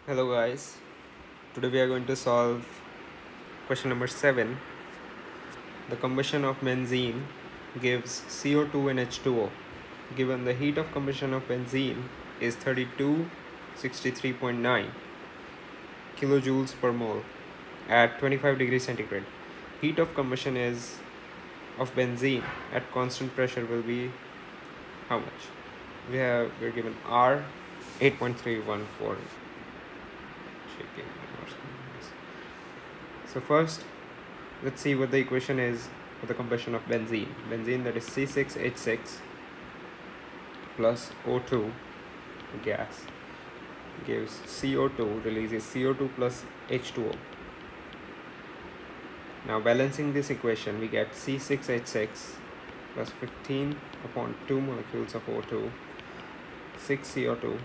Hello guys, today we are going to solve question number 7. The combustion of benzene gives CO2 and H2O. Given the heat of combustion of benzene is 3263.9 kilojoules per mole at 25 degrees centigrade. Heat of combustion of benzene at constant pressure will be how much? We're given R 8.314. So first, let's see what the equation is for the combustion of benzene. Benzene, that is C6H6 plus O2 gas, gives CO2, releases CO2 plus H2O. Now balancing this equation, we get C6H6 plus 15 upon 2 molecules of O2, 6 CO2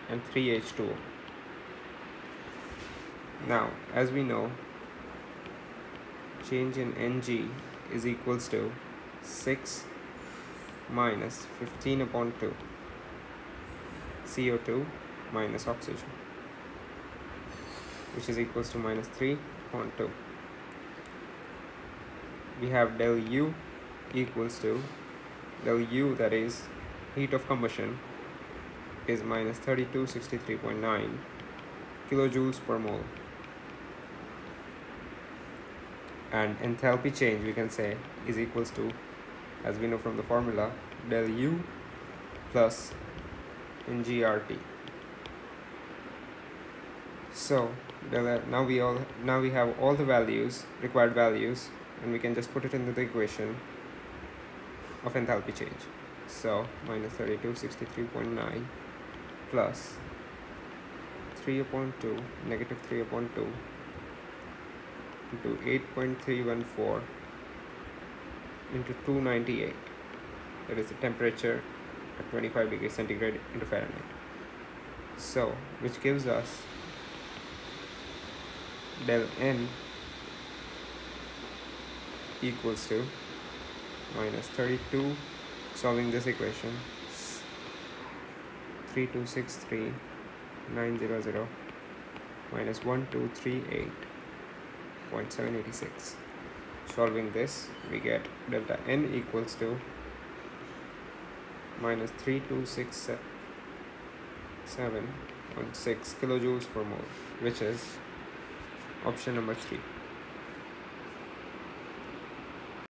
and 3 H2O. Now, as we know, change in Ng is equals to 6 minus 15 upon 2 CO2 minus oxygen, which is equals to minus 3 upon 2. We have del U equals to del U, that is heat of combustion, is minus 3263.9 kilojoules per mole. And enthalpy change, we can say, is equals to, as we know from the formula, del U plus NGRT. So now we have all the required values, and we can just put it into the equation of enthalpy change. So minus 3263.9 plus 3 upon 2 negative 3 upon 2 into 8.314 into 298, that is the temperature at 25 degrees centigrade into Fahrenheit. So which gives us del N equals to minus 32, solving this equation, 3263900 minus 1238.786. Solving this, we get delta N equals to minus 3267.6 kilojoules per mole, which is option number 3.